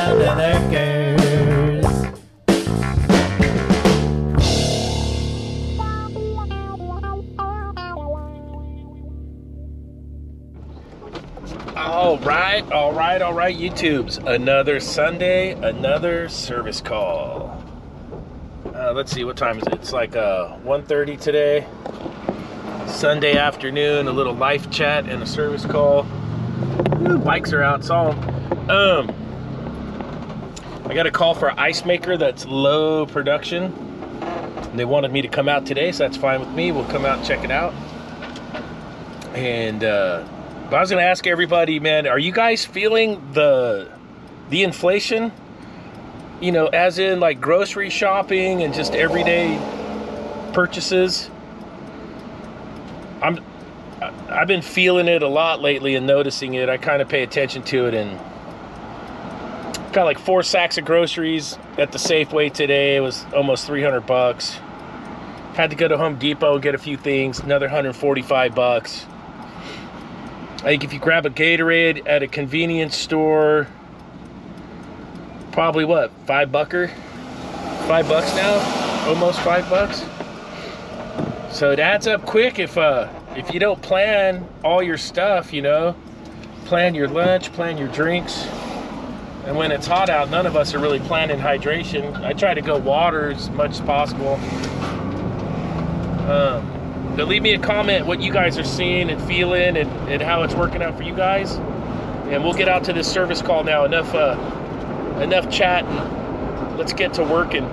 under the curse. All right, YouTubes. Another Sunday, another service call. Let's see, what time is it? It's like 1:30 today. Sunday afternoon, a little life chat and a service call. Ooh, bikes are out, saw them. I got a call for an ice maker that's low production. And they wanted me to come out today, so that's fine with me. We'll come out and check it out. And but I was gonna ask everybody, man, are you guys feeling the inflation? You know, as in like grocery shopping and just everyday purchases. I've been feeling it a lot lately and noticing it. I kind of pay attention to it, and got like 4 sacks of groceries at the Safeway today. It was almost 300 bucks. Had to go to Home Depot and get a few things, another 145 bucks. I think if you grab a Gatorade at a convenience store, probably what, $5 now, almost $5. So it adds up quick if you don't plan all your stuff, you know, plan your lunch, plan your drinks. And when it's hot out, none of us are really planning hydration. I try to go water as much as possible. But leave me a comment what you guys are seeing and feeling and how it's working out for you guys. And we'll get out to this service call now. Enough chat, and let's get to working.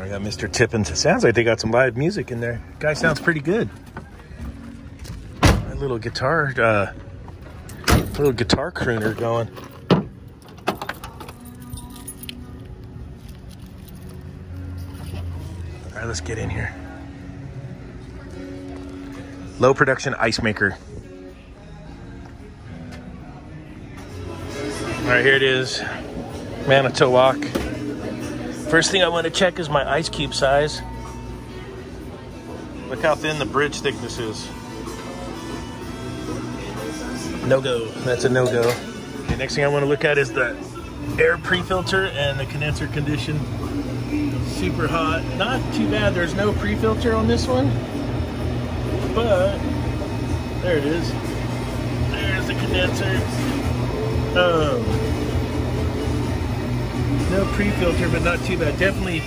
I got Mr. Tippins. It sounds like they got some live music in there. Guy sounds pretty good. A little guitar crooner going. All right, let's get in here. Low production ice maker. All right, here it is. Manitowoc. First thing I want to check is my ice cube size. Look how thin the bridge thickness is. No-go. That's a no-go. Okay, next thing I want to look at is the air pre-filter and the condenser condition. Super hot. Not too bad. There's no pre-filter on this one. But there it is. There's the condenser. No pre-filter, but not too bad. Definitely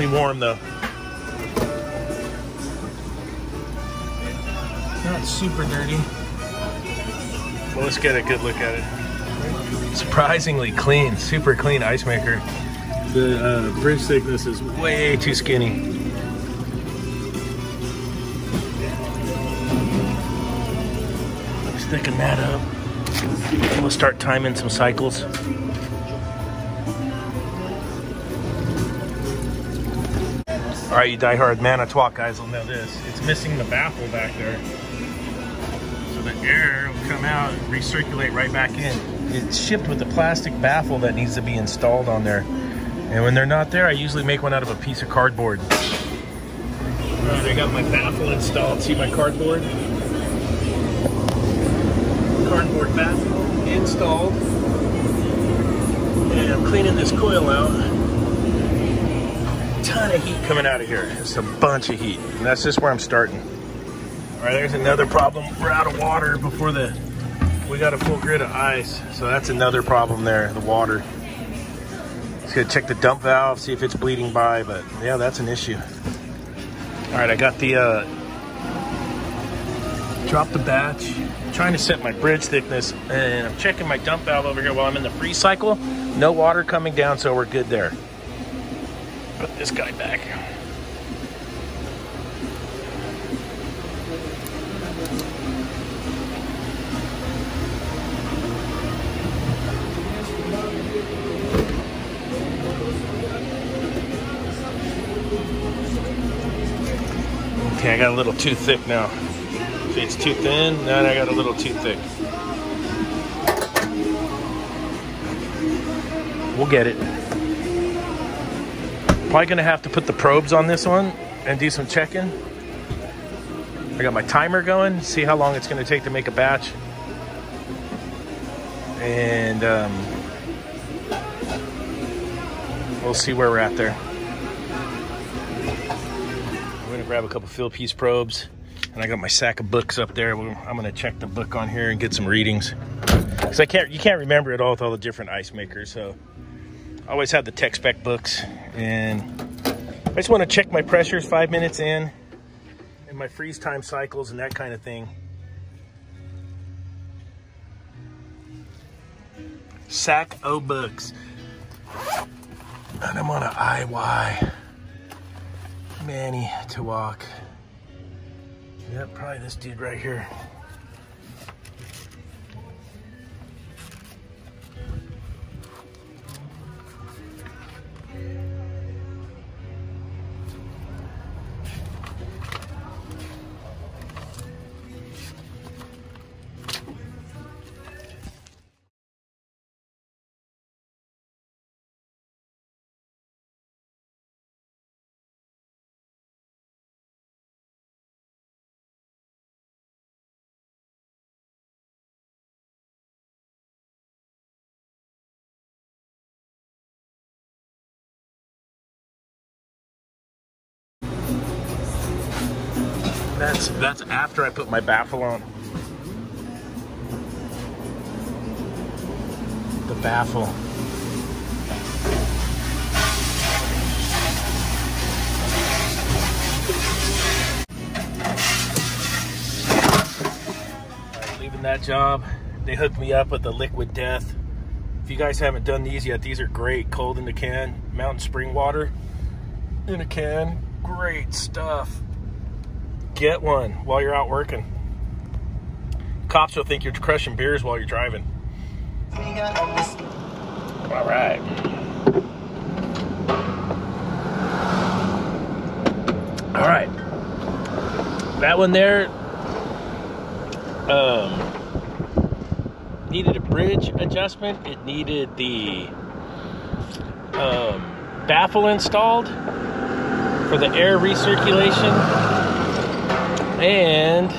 warm though. Not super dirty. Well, let's get a good look at it. Surprisingly clean, super clean ice maker. The bridge thickness is way too skinny. I'm sticking that up. We'll start timing some cycles. All right, you diehard Manitowoc guys will know this. It's missing the baffle back there. So the air will come out and recirculate right back in. It's shipped with the plastic baffle that needs to be installed on there. And when they're not there, I usually make one out of a piece of cardboard. All right, I got my baffle installed. See my cardboard? Cardboard baffle installed. And I'm cleaning this coil out. Ton of heat coming out of here. Just a bunch of heat, and that's just where I'm starting. All right, there's another problem. We're out of water before we got a full grid of ice, so that's another problem there, the water. Just gonna check the dump valve, see if it's bleeding by, but yeah, that's an issue. All right, I got the drop the batch, I'm trying to set my bridge thickness, and I'm checking my dump valve over here while I'm in the freeze cycle. No water coming down, so we're good there. Put this guy back. Okay, I got a little too thick now. See, it's too thin. Now I got a little too thick. We'll get it. Probably gonna have to put the probes on this one and do some checking. I got my timer going, see how long it's gonna take to make a batch. And we'll see where we're at there. I'm gonna grab a couple fill piece probes, and I got my sack of books up there. I'm gonna check the book on here and get some readings. Cause you can't remember it all with all the different ice makers, so I always have the tech spec books, and I just want to check my pressures 5 minutes in, and my freeze time cycles and that kind of thing. Sack o' books. And I'm on an H.V.A.C. H.V.A.C. Yep, probably this dude right here. That's after I put my baffle on. The baffle. Alright, leaving that job. They hooked me up with the Liquid Death. If you guys haven't done these yet, these are great. Cold in the can, mountain spring water in a can. Great stuff. Get one while you're out working. Cops will think you're crushing beers while you're driving. All right. All right. That one there needed a bridge adjustment. It needed the baffle installed for the air recirculation. And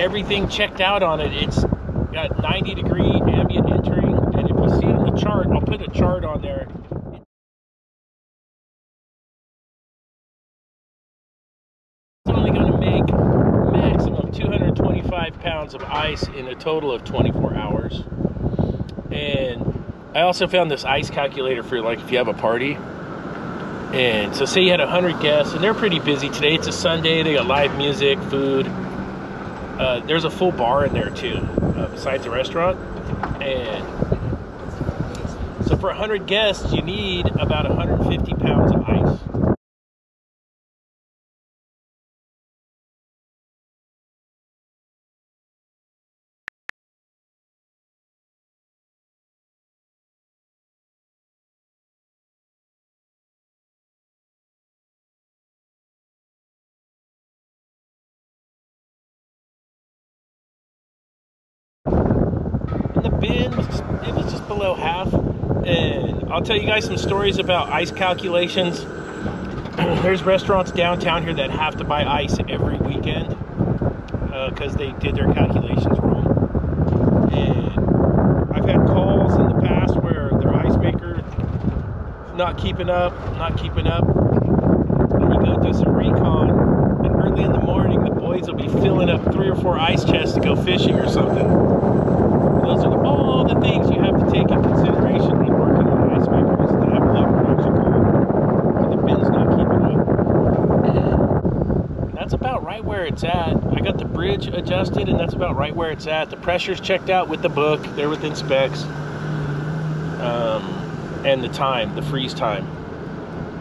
everything checked out on it. It's got 90-degree ambient entering, and if you see on the chart, I'll put a chart on there. It's only going to make maximum 225 pounds of ice in a total of 24 hours. And I also found this ice calculator for, like, if you have a party. And so say you had 100 guests, and they're pretty busy today. It's a Sunday. They got live music, food. There's a full bar in there too, besides the restaurant. And so for 100 guests, you need about 150 pounds of ice. Bin, it was just below half. And I'll tell you guys some stories about ice calculations. There's restaurants downtown here that have to buy ice every weekend because they did their calculations wrong. And I've had calls in the past where their ice maker not keeping up, and you go do some recon, and early in the morning the boys will be filling up 3 or 4 ice chests to go fishing or something. Those are all the things you have to take in consideration when working on ice makers that have a low production call, or the bin's not keeping up. And that's about right where it's at. I got the bridge adjusted, and that's about right where it's at. The pressure's checked out with the book. They're within specs. And the time, the freeze time.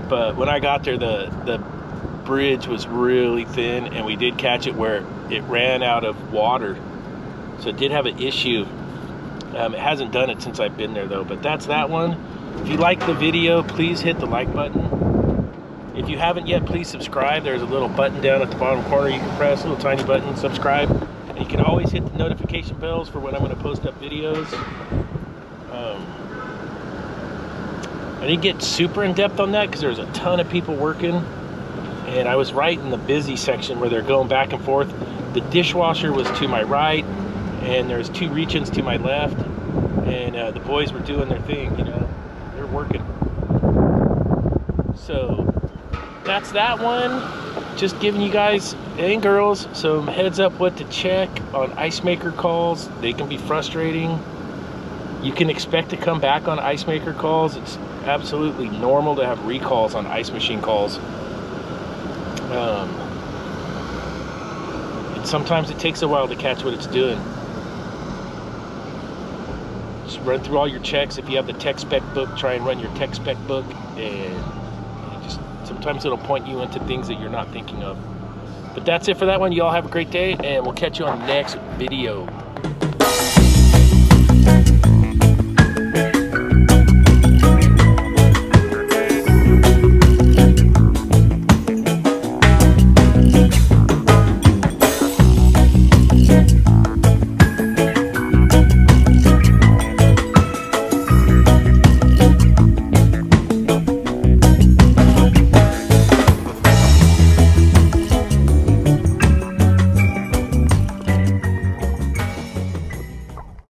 But when I got there, the bridge was really thin, and we did catch it where it ran out of water. So it did have an issue. It hasn't done it since I've been there though, but that's that one. If you like the video, please hit the like button. If you haven't yet, please subscribe. There's a little button down at the bottom corner you can press, a little tiny button, subscribe. And you can always hit the notification bells for when I'm going to post up videos. I didn't get super in depth on that because there was a ton of people working, and I was right in the busy section where they're going back and forth. The dishwasher was to my right, and there's 2 reach-ins to my left, and the boys were doing their thing, you know, they're working. So that's that one. Just giving you guys and girls some heads up what to check on ice maker calls. They can be frustrating. You can expect to come back on ice maker calls. It's absolutely normal to have recalls on ice machine calls. And sometimes it takes a while to catch what it's doing. Just run through all your checks. If you have the tech spec book, try and run your tech spec book, and just sometimes it'll point you into things that you're not thinking of. But that's it for that one. You all have a great day, and we'll catch you on the next video.